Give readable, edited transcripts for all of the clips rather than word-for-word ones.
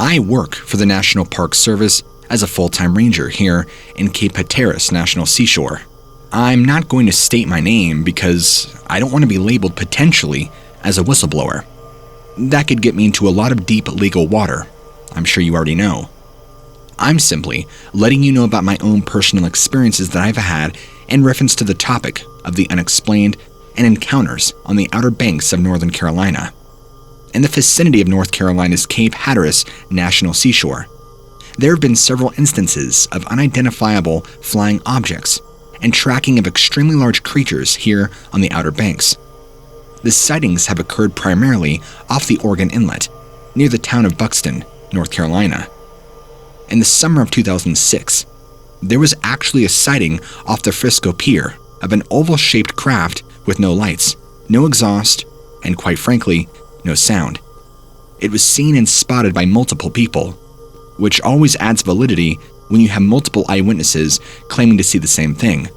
I work for the National Park Service as a full-time ranger here in Cape Hatteras National Seashore. I'm not going to state my name because I don't want to be labeled potentially as a whistleblower. That could get me into a lot of deep legal water. I'm sure you already know. I'm simply letting you know about my own personal experiences that I've had in reference to the topic of the unexplained and encounters on the Outer Banks of Northern Carolina. In the vicinity of North Carolina's Cape Hatteras National Seashore, there have been several instances of unidentifiable flying objects and tracking of extremely large creatures here on the Outer Banks. The sightings have occurred primarily off the Oregon Inlet, near the town of Buxton, North Carolina. In the summer of 2006, there was actually a sighting off the Frisco Pier of an oval-shaped craft with no lights, no exhaust, and quite frankly, no sound. It was seen and spotted by multiple people, which always adds validity when you have multiple eyewitnesses claiming to see the same thing,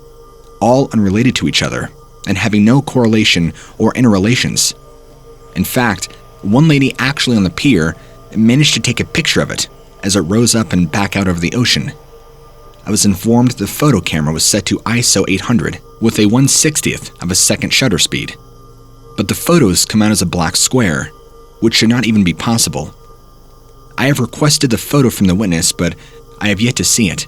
all unrelated to each other and having no correlation or interrelations. In fact, one lady actually on the pier managed to take a picture of it as it rose up and back out over the ocean. I was informed the photo camera was set to ISO 800 with a 1/60th of a second shutter speed. But the photos come out as a black square, which should not even be possible. I have requested the photo from the witness, but I have yet to see it.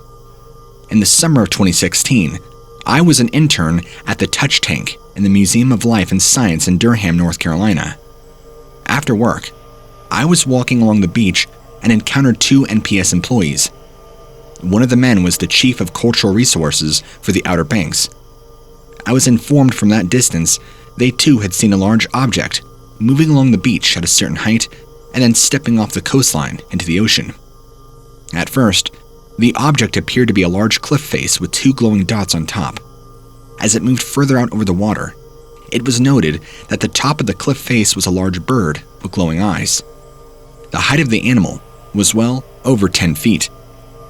In the summer of 2016, I was an intern at the Touch Tank in the Museum of Life and Science in Durham, North Carolina. After work, I was walking along the beach and encountered two NPS employees. One of the men was the Chief of Cultural Resources for the Outer Banks. I was informed from that distance they too had seen a large object moving along the beach at a certain height and then stepping off the coastline into the ocean. At first, the object appeared to be a large cliff face with two glowing dots on top. As it moved further out over the water, it was noted that the top of the cliff face was a large bird with glowing eyes. The height of the animal was well over 10 feet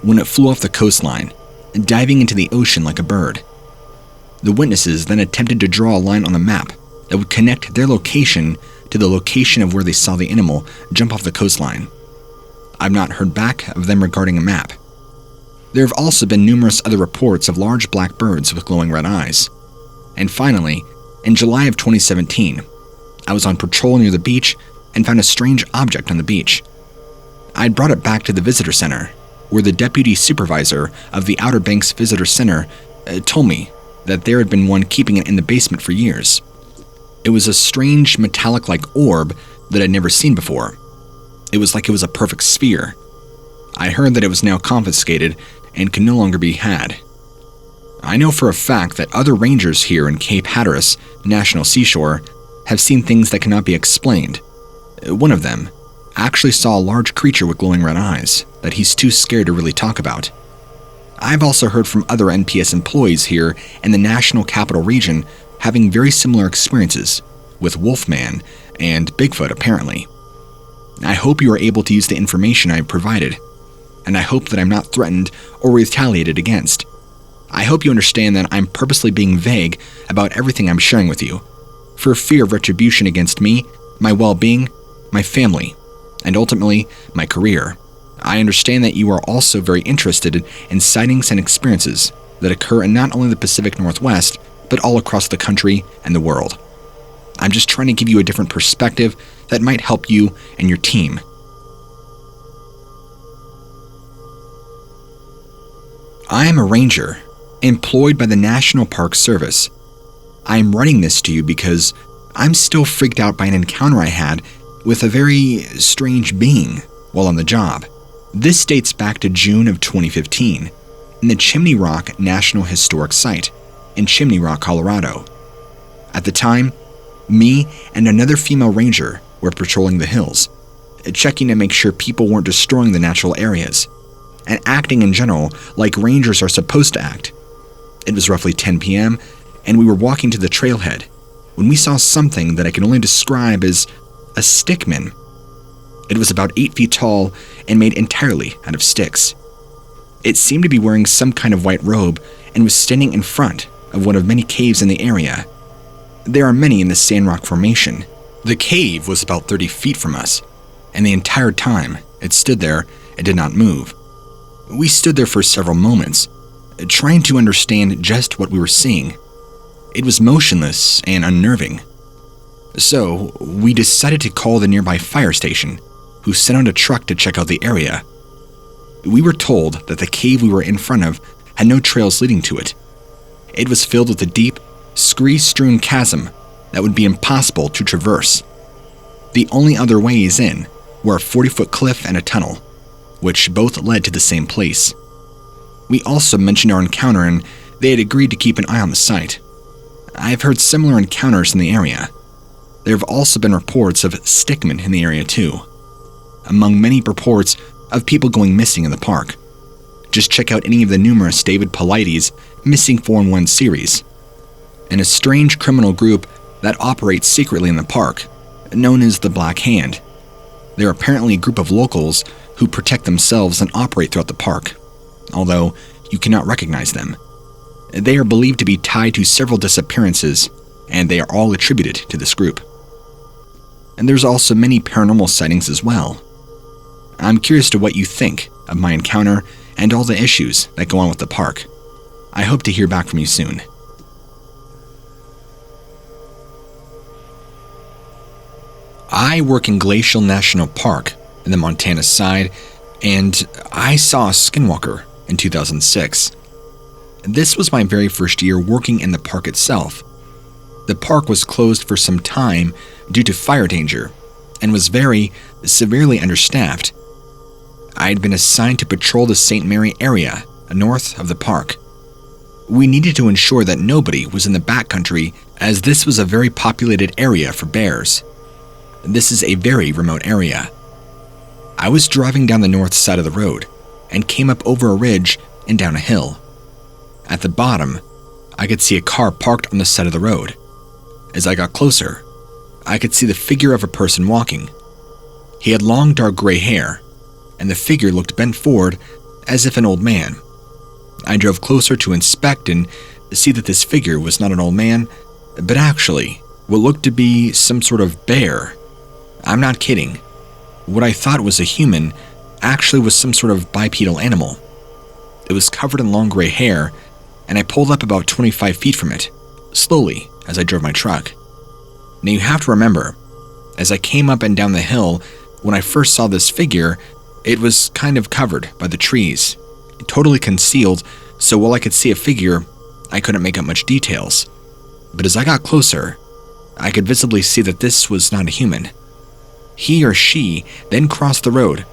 when it flew off the coastline, diving into the ocean like a bird. The witnesses then attempted to draw a line on the map that would connect their location to the location of where they saw the animal jump off the coastline. I've not heard back of them regarding a map. There have also been numerous other reports of large black birds with glowing red eyes. And finally, in July of 2017, I was on patrol near the beach and found a strange object on the beach. I'd brought it back to the visitor center, where the deputy supervisor of the Outer Banks Visitor Center told me that there had been one keeping it in the basement for years. It was a strange metallic-like orb that I'd never seen before. It was like it was a perfect sphere. I heard that it was now confiscated and could no longer be had. I know for a fact that other rangers here in Cape Hatteras National Seashore have seen things that cannot be explained. One of them actually saw a large creature with glowing red eyes that he's too scared to really talk about. I've also heard from other NPS employees here in the National Capital Region having very similar experiences with Wolfman and Bigfoot apparently. I hope you are able to use the information I have provided, and I hope that I'm not threatened or retaliated against. I hope you understand that I'm purposely being vague about everything I'm sharing with you, for fear of retribution against me, my well-being, my family, and ultimately my career. I understand that you are also very interested in sightings and experiences that occur in not only the Pacific Northwest, but all across the country and the world. I'm just trying to give you a different perspective that might help you and your team. I am a ranger employed by the National Park Service. I am writing this to you because I'm still freaked out by an encounter I had with a very strange being while on the job. This dates back to June of 2015 in the Chimney Rock National Historic Site in Chimney Rock, Colorado. At the time, me and another female ranger were patrolling the hills, checking to make sure people weren't destroying the natural areas, and acting in general like rangers are supposed to act. It was roughly 10 p.m., and we were walking to the trailhead when we saw something that I can only describe as a stickman. It was about 8 feet tall and made entirely out of sticks. It seemed to be wearing some kind of white robe and was standing in front of one of many caves in the area. There are many in the Sandrock Formation. The cave was about 30 feet from us, and the entire time It stood there and did not move. We stood there for several moments, trying to understand just what we were seeing. It was motionless and unnerving. So, we decided to call the nearby fire station, who sent out a truck to check out the area. We were told that the cave we were in front of had no trails leading to it. It was filled with a deep, scree-strewn chasm that would be impossible to traverse. The only other ways in were a 40-foot cliff and a tunnel, which both led to the same place. We also mentioned our encounter, and they had agreed to keep an eye on the site. I have heard similar encounters in the area. There have also been reports of stickmen in the area too, among many reports of people going missing in the park. Just check out any of the numerous David Paulides Missing 411 series, and a strange criminal group that operates secretly in the park, known as the Black Hand. They're apparently a group of locals who protect themselves and operate throughout the park, although you cannot recognize them. They are believed to be tied to several disappearances, and they are all attributed to this group. And there's also many paranormal sightings as well. I'm curious to what you think of my encounter and all the issues that go on with the park. I hope to hear back from you soon. I work in Glacial National Park in the Montana side, and I saw a Skinwalker in 2006. This was my very first year working in the park itself. The park was closed for some time due to fire danger and was very severely understaffed. I had been assigned to patrol the St. Mary area north of the park. We needed to ensure that nobody was in the backcountry, as this was a very populated area for bears. This is a very remote area. I was driving down the north side of the road and came up over a ridge and down a hill. At the bottom, I could see a car parked on the side of the road. As I got closer, I could see the figure of a person walking. He had long dark gray hair, and the figure looked bent forward as if an old man. I drove closer to inspect and see that this figure was not an old man, but actually what looked to be some sort of bear. I'm not kidding. What I thought was a human actually was some sort of bipedal animal. It was covered in long gray hair, and I pulled up about 25 feet from it, slowly as I drove my truck. Now you have to remember, as I came up and down the hill, when I first saw this figure, it was kind of covered by the trees, totally concealed, so while I could see a figure, I couldn't make out much details. But as I got closer, I could visibly see that this was not a human. He or she then crossed the road,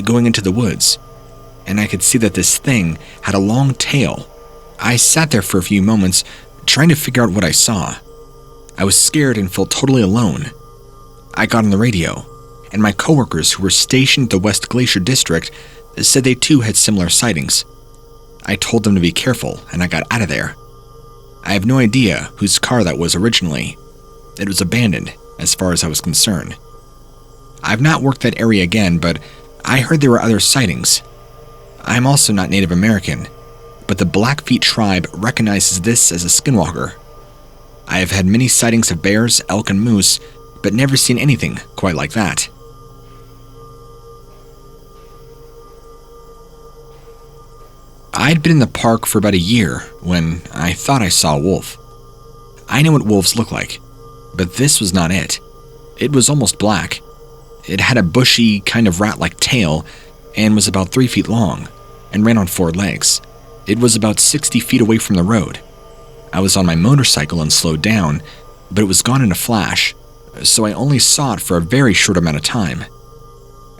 going into the woods, and I could see that this thing had a long tail. I sat there for a few moments, trying to figure out what I saw. I was scared and felt totally alone. I got on the radio, and my coworkers who were stationed at the West Glacier District said they too had similar sightings. I told them to be careful, and I got out of there. I have no idea whose car that was originally. It was abandoned, as far as I was concerned. I've not worked that area again, but I heard there were other sightings. I'm also not Native American, but the Blackfeet tribe recognizes this as a Skinwalker. I have had many sightings of bears, elk, and moose, but never seen anything quite like that. I'd been in the park for about a year when I thought I saw a wolf. I know what wolves look like, but this was not it. It was almost black. It had a bushy, kind of rat-like tail and was about 3 feet long and ran on 4 legs. It was about 60 feet away from the road. I was on my motorcycle and slowed down, but it was gone in a flash, so I only saw it for a very short amount of time.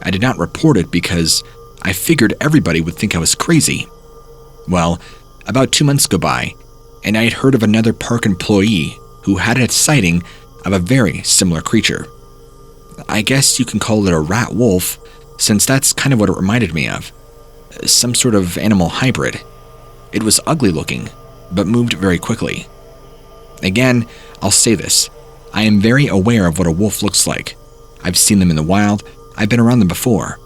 I did not report it because I figured everybody would think I was crazy. Well, about 2 months go by, and I had heard of another park employee who had a sighting of a very similar creature. I guess you can call it a rat wolf, since that's kind of what it reminded me of. Some sort of animal hybrid. It was ugly looking, but moved very quickly. Again, I'll say this. I am very aware of what a wolf looks like. I've seen them in the wild. I've been around them before.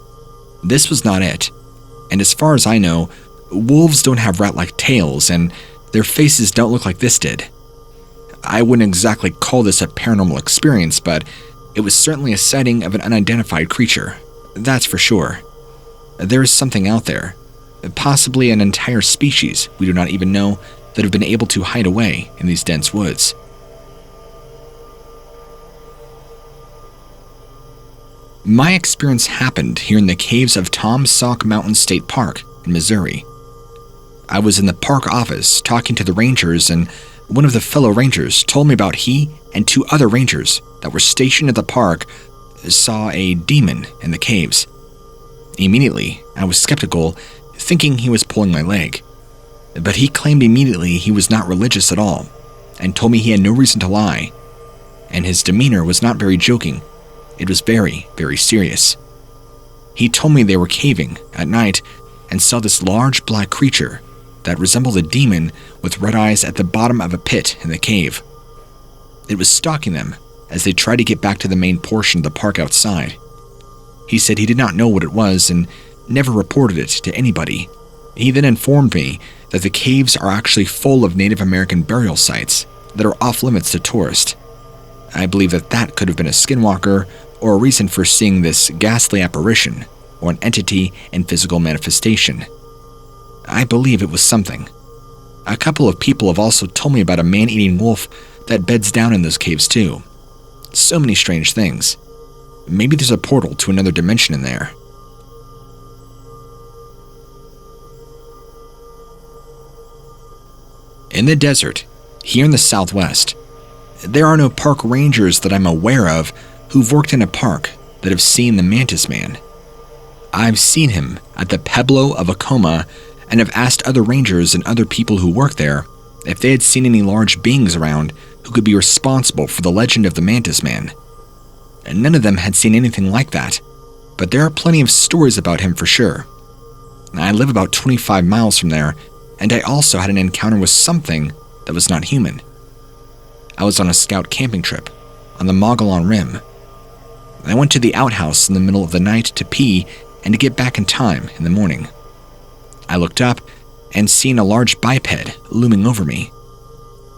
This was not it. And as far as I know, wolves don't have rat-like tails, and their faces don't look like this did. I wouldn't exactly call this a paranormal experience, but it was certainly a sighting of an unidentified creature. That's for sure. There is something out there, possibly an entire species we do not even know, that have been able to hide away in these dense woods. My experience happened here in the caves of Smoky Mountains State Park in Missouri. I was in the park office talking to the rangers, and one of the fellow rangers told me about he and 2 other rangers that were stationed at the park saw a demon in the caves. Immediately, I was skeptical, thinking he was pulling my leg. But he claimed immediately he was not religious at all, and told me he had no reason to lie. And his demeanor was not very joking. It was very, very serious. He told me they were caving at night and saw this large black creature that resembled a demon with red eyes at the bottom of a pit in the cave. It was stalking them as they tried to get back to the main portion of the park outside. He said he did not know what it was and never reported it to anybody. He then informed me that the caves are actually full of Native American burial sites that are off limits to tourists. I believe that that could have been a skinwalker or a reason for seeing this ghastly apparition or an entity in physical manifestation. I believe it was something. A couple of people have also told me about a man-eating wolf that beds down in those caves too. So many strange things. Maybe there's a portal to another dimension in there. In the desert, here in the Southwest, there are no park rangers that I'm aware of who've worked in a park that have seen the Mantis Man. I've seen him at the Pueblo of Acoma and have asked other rangers and other people who work there if they had seen any large beings around who could be responsible for the legend of the Mantis Man. And none of them had seen anything like that, but there are plenty of stories about him for sure. I live about 25 miles from there, and I also had an encounter with something that was not human. I was on a scout camping trip on the Mogollon Rim. I went to the outhouse in the middle of the night to pee and to get back in time in the morning. I looked up and seen a large biped looming over me.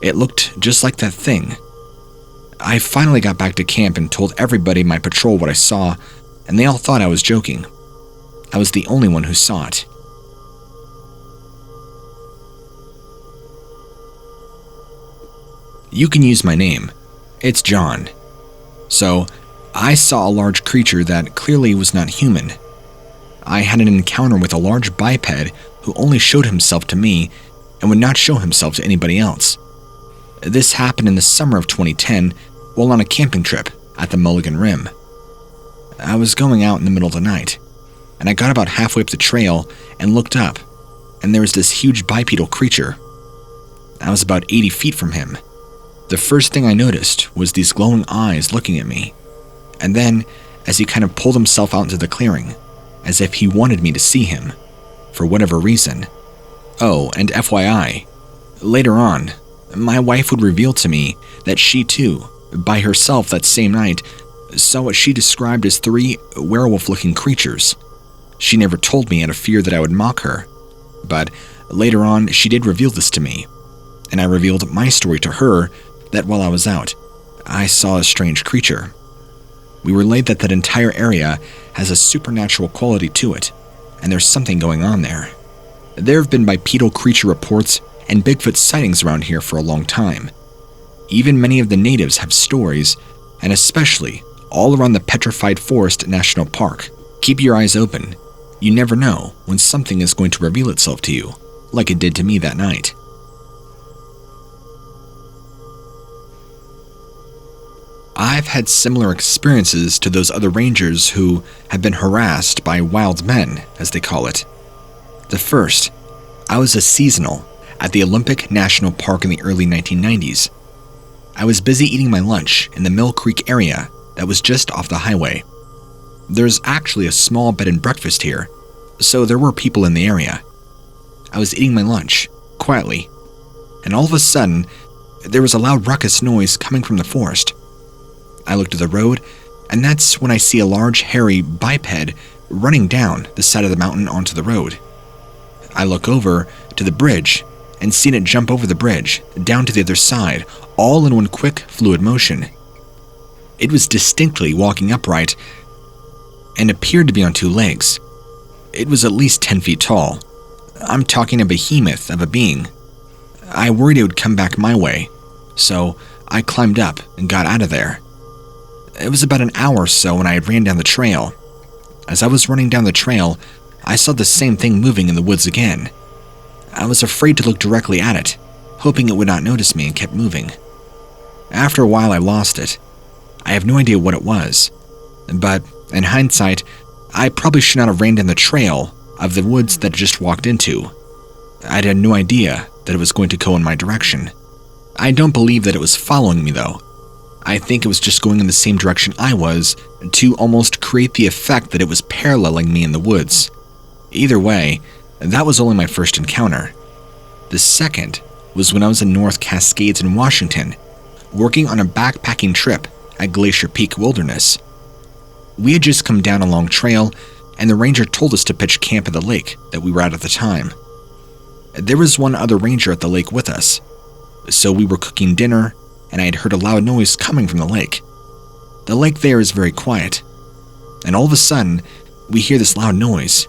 It looked just like that thing. I finally got back to camp and told everybody in my patrol what I saw, and they all thought I was joking. I was the only one who saw it. You can use my name. It's John. So, I saw a large creature that clearly was not human. I had an encounter with a large biped who only showed himself to me and would not show himself to anybody else. This happened in the summer of 2010 while on a camping trip at the Mogollon Rim. I was going out in the middle of the night, and I got about halfway up the trail and looked up, and there was this huge bipedal creature. I was about 80 feet from him. The first thing I noticed was these glowing eyes looking at me, and then as he kind of pulled himself out into the clearing, as if he wanted me to see him, for whatever reason. Oh, and FYI, later on, my wife would reveal to me that she too, by herself that same night, saw what she described as 3 werewolf-looking creatures. She never told me out of fear that I would mock her, but later on she did reveal this to me, and I revealed my story to her that while I was out, I saw a strange creature. We relayed that entire area has a supernatural quality to it, and there's something going on there. There have been bipedal creature reports and Bigfoot sightings around here for a long time. Even many of the natives have stories, and especially all around the Petrified Forest National Park. Keep your eyes open. You never know when something is going to reveal itself to you, like it did to me that night. I've had similar experiences to those other rangers who have been harassed by wild men, as they call it. The first, I was a seasonal at the Olympic National Park in the early 1990s. I was busy eating my lunch in the Mill Creek area that was just off the highway. There's actually a small bed and breakfast here, so there were people in the area. I was eating my lunch, quietly, and all of a sudden, there was a loud ruckus noise coming from the forest. I looked at the road, and that's when I see a large, hairy biped running down the side of the mountain onto the road. I look over to the bridge and seen it jump over the bridge, down to the other side, all in one quick, fluid motion. It was distinctly walking upright and appeared to be on 2 legs. It was at least 10 feet tall. I'm talking a behemoth of a being. I worried it would come back my way, so I climbed up and got out of there. It was about an hour or so when I ran down the trail. As I was running down the trail, I saw the same thing moving in the woods again. I was afraid to look directly at it, hoping it would not notice me, and kept moving. After a while, I lost it. I have no idea what it was, but in hindsight, I probably should not have ran down the trail of the woods that I just walked into. I had no idea that it was going to go in my direction. I don't believe that it was following me, though. I think it was just going in the same direction I was to almost create the effect that it was paralleling me in the woods. Either way, that was only my first encounter. The second was when I was in North Cascades in Washington, working on a backpacking trip at Glacier Peak Wilderness. We had just come down a long trail, and the ranger told us to pitch camp at the lake that we were at the time. There was one other ranger at the lake with us, so we were cooking dinner, and I had heard a loud noise coming from the lake. The lake there is very quiet, and all of a sudden, we hear this loud noise.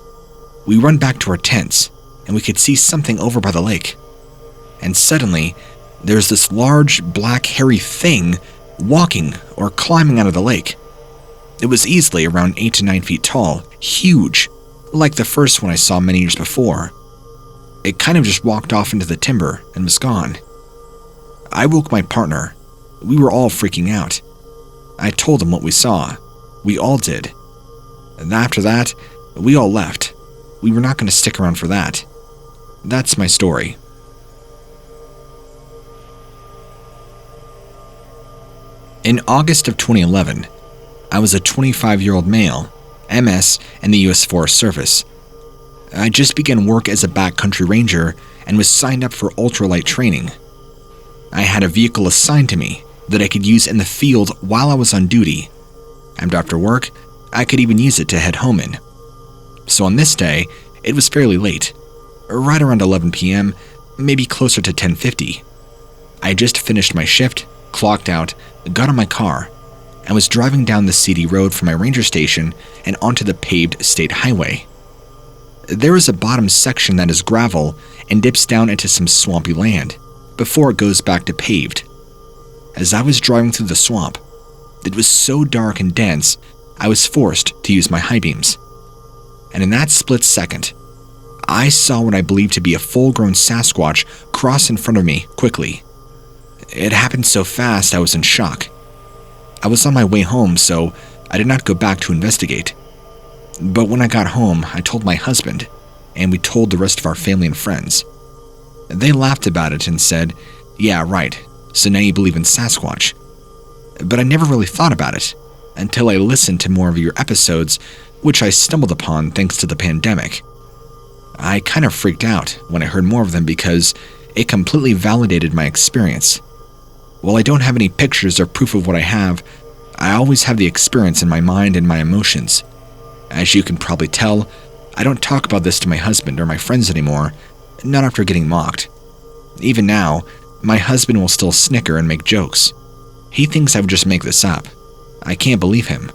We run back to our tents, and we could see something over by the lake. And suddenly, there's this large, black, hairy thing walking or climbing out of the lake. It was easily around 8 to 9 feet tall, huge, like the first one I saw many years before. It kind of just walked off into the timber and was gone. I woke my partner. We were all freaking out. I told him what we saw. We all did. And after that, we all left. We were not going to stick around for that. That's my story. In August of 2011, I was a 25-year-old male, MS in the U.S. Forest Service. I just began work as a backcountry ranger and was signed up for ultralight training. I had a vehicle assigned to me that I could use in the field while I was on duty, and after work, I could even use it to head home in. So on this day, it was fairly late, right around 11 p.m., maybe closer to 10:50. I just finished my shift, clocked out, got in my car, and was driving down the city road from my ranger station and onto the paved state highway. There is a bottom section that is gravel and dips down into some swampy land before it goes back to paved. As I was driving through the swamp, it was so dark and dense, I was forced to use my high beams. And in that split second, I saw what I believed to be a full-grown Sasquatch cross in front of me quickly. It happened so fast I was in shock. I was on my way home, so I did not go back to investigate. But when I got home, I told my husband, and we told the rest of our family and friends. They laughed about it and said, "Yeah, right, so now you believe in Sasquatch." But I never really thought about it until I listened to more of your episodes, which I stumbled upon thanks to the pandemic. I kind of freaked out when I heard more of them because it completely validated my experience. While I don't have any pictures or proof of what I have, I always have the experience in my mind and my emotions. As you can probably tell, I don't talk about this to my husband or my friends anymore, not after getting mocked. Even now, my husband will still snicker and make jokes. He thinks I would just make this up. I can't believe him.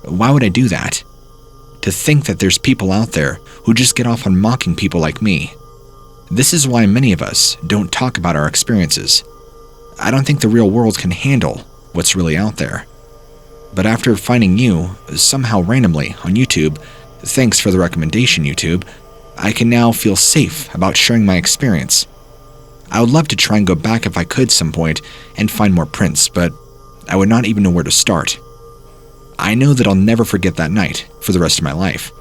Why would I do that? To think that there's people out there who just get off on mocking people like me. This is why many of us don't talk about our experiences. I don't think the real world can handle what's really out there. But after finding you, somehow randomly, on YouTube, thanks for the recommendation, YouTube, I can now feel safe about sharing my experience. I would love to try and go back if I could some point and find more prints, but I would not even know where to start. I know that I'll never forget that night for the rest of my life.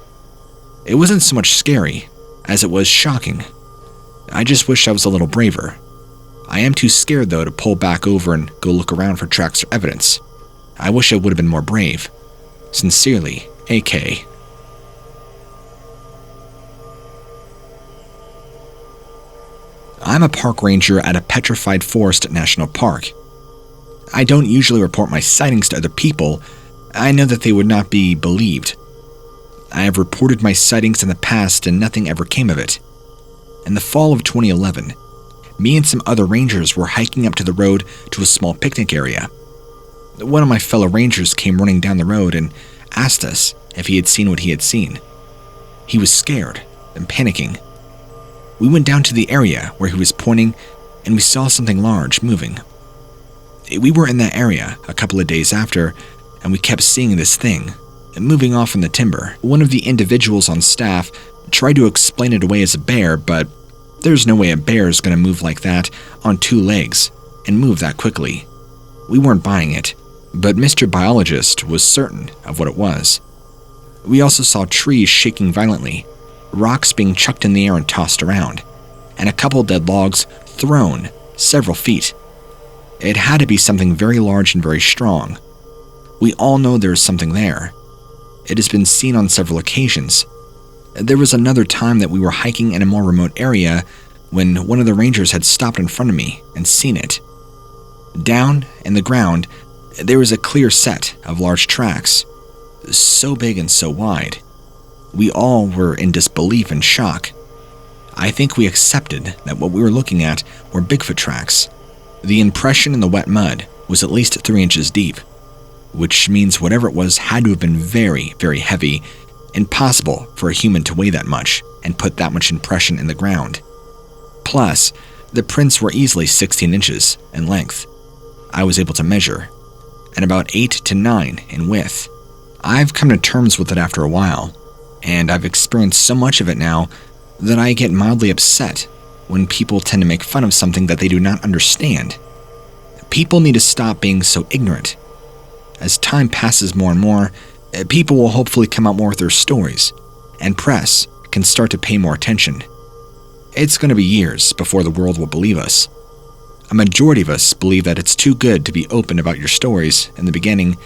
It wasn't so much scary as it was shocking. I just wish I was a little braver. I am too scared, though, to pull back over and go look around for tracks or evidence. I wish I would have been more brave. Sincerely, AK. I'm a park ranger at a Petrified Forest National Park. I don't usually report my sightings to other people. I know that they would not be believed. I have reported my sightings in the past and nothing ever came of it. In the fall of 2011, me and some other rangers were hiking up to the road to a small picnic area. One of my fellow rangers came running down the road and asked us if he had seen what he had seen. He was scared and panicking. We went down to the area where he was pointing, and we saw something large moving. We were in that area a couple of days after, and we kept seeing this thing moving off in the timber. One of the individuals on staff tried to explain it away as a bear, but there's no way a bear is going to move like that on 2 legs and move that quickly. We weren't buying it, but Mr. Biologist was certain of what it was. We also saw trees shaking violently, rocks being chucked in the air and tossed around, and a couple dead logs thrown several feet. It had to be something very large and very strong. We all know there is something there. It has been seen on several occasions. There was another time that we were hiking in a more remote area when one of the rangers had stopped in front of me and seen it. Down in the ground, there was a clear set of large tracks, so big and so wide. We all were in disbelief and shock. I think we accepted that what we were looking at were Bigfoot tracks. The impression in the wet mud was at least 3 inches deep, which means whatever it was had to have been very, very heavy, impossible for a human to weigh that much and put that much impression in the ground. Plus, the prints were easily 16 inches in length. I was able to measure, and about 8 to 9 in width. I've come to terms with it after a while, and I've experienced so much of it now that I get mildly upset when people tend to make fun of something that they do not understand. People need to stop being so ignorant. As time passes more and more, people will hopefully come out more with their stories, and press can start to pay more attention. It's going to be years before the world will believe us. A majority of us believe that it's too good to be open about your stories in the beginning,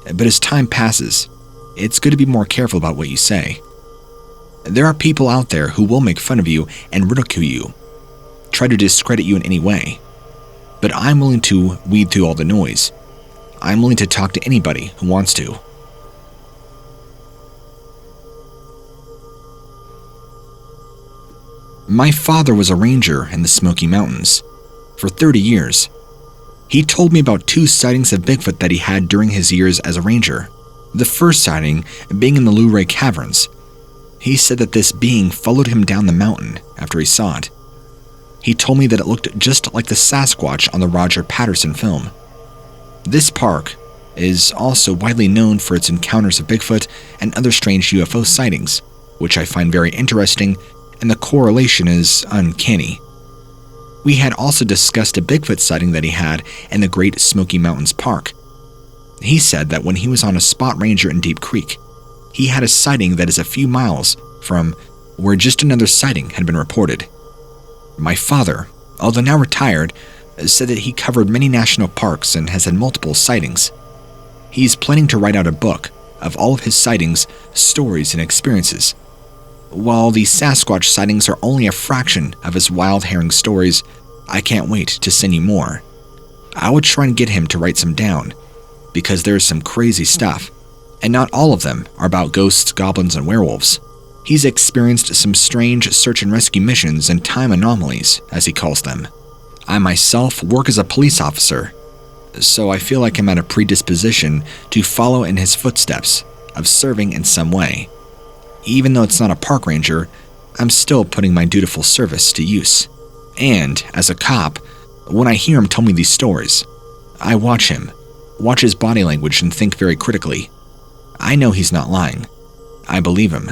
but as time passes, it's good to be more careful about what you say. There are people out there who will make fun of you and ridicule you, try to discredit you in any way. But I'm willing to weed through all the noise. I'm willing to talk to anybody who wants to. My father was a ranger in the Smoky Mountains for 30 years. He told me about 2 sightings of Bigfoot that he had during his years as a ranger. The first sighting being in the Luray Caverns. He said that this being followed him down the mountain after he saw it. He told me that it looked just like the Sasquatch on the Roger Patterson film. This park is also widely known for its encounters of Bigfoot and other strange UFO sightings, which I find very interesting, and the correlation is uncanny. We had also discussed a Bigfoot sighting that he had in the Great Smoky Mountains Park. He said that when he was on a spot ranger in Deep Creek, he had a sighting that is a few miles from where just another sighting had been reported. My father, although now retired, said that he covered many national parks and has had multiple sightings. He's planning to write out a book of all of his sightings, stories, and experiences. While the Sasquatch sightings are only a fraction of his wild herring stories, I can't wait to send you more. I would try and get him to write some down, because there's some crazy stuff, and not all of them are about ghosts, goblins, and werewolves. He's experienced some strange search and rescue missions and time anomalies, as he calls them. I myself work as a police officer, so I feel like I'm at a predisposition to follow in his footsteps of serving in some way. Even though it's not a park ranger, I'm still putting my dutiful service to use. And, as a cop, when I hear him tell me these stories, I watch him, watch his body language and think very critically. I know he's not lying. I believe him.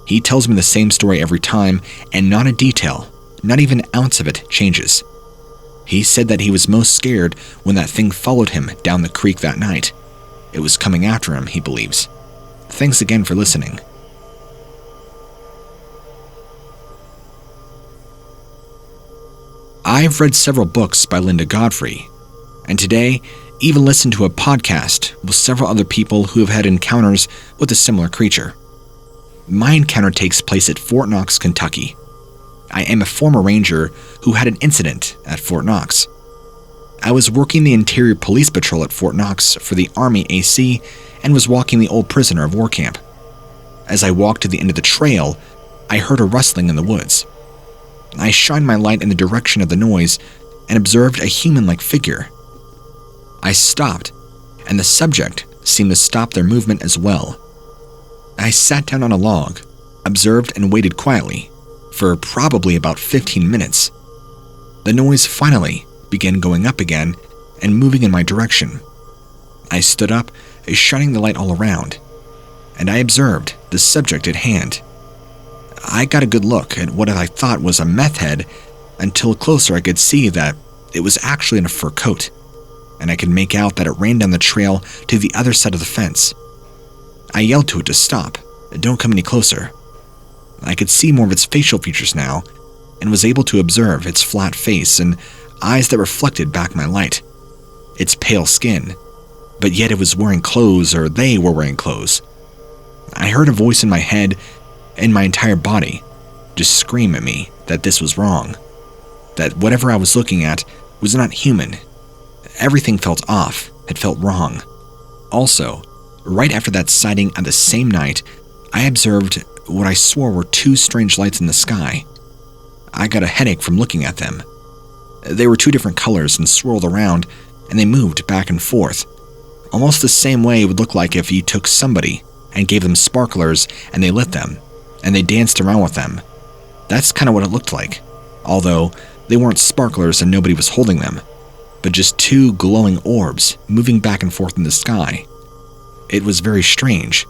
He tells me the same story every time, and not a detail, not even an ounce of it changes. He said that he was most scared when that thing followed him down the creek that night. It was coming after him, he believes. Thanks again for listening. I've read several books by Linda Godfrey, and today even listened to a podcast with several other people who have had encounters with a similar creature. My encounter takes place at Fort Knox, Kentucky. I am a former ranger who had an incident at Fort Knox. I was working the interior police patrol at Fort Knox for the Army AC and was walking the old prisoner of war camp. As I walked to the end of the trail, I heard a rustling in the woods. I shined my light in the direction of the noise and observed a human-like figure. I stopped, and the subject seemed to stop their movement as well. I sat down on a log, observed and waited quietly for probably about 15 minutes. The noise finally began going up again and moving in my direction. I stood up, shining the light all around, and I observed the subject at hand. I got a good look at what I thought was a meth head until closer I could see that it was actually in a fur coat, and I could make out that it ran down the trail to the other side of the fence. I yelled to it to stop, don't come any closer. I could see more of its facial features now, and was able to observe its flat face and eyes that reflected back my light, its pale skin, but yet it was wearing clothes, or they were wearing clothes. I heard a voice in my head and my entire body just scream at me that this was wrong, that whatever I was looking at was not human. Everything felt off, it felt wrong. Also, right after that sighting on the same night, I observed what I swore were two strange lights in the sky. I got a headache from looking at them. They were two different colors and swirled around, and they moved back and forth, almost the same way it would look like if you took somebody and gave them sparklers and they lit them, and they danced around with them. That's kind of what it looked like, although they weren't sparklers and nobody was holding them, but just two glowing orbs moving back and forth in the sky. It was very strange.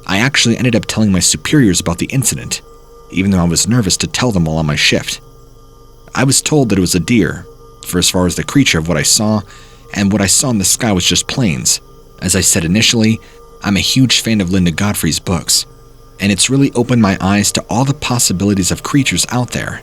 I actually ended up telling my superiors about the incident, even though I was nervous to tell them while on my shift. I was told that it was a deer, for as far as the creature of what I saw, and what I saw in the sky was just planes. As I said initially, I'm a huge fan of Linda Godfrey's books, and it's really opened my eyes to all the possibilities of creatures out there.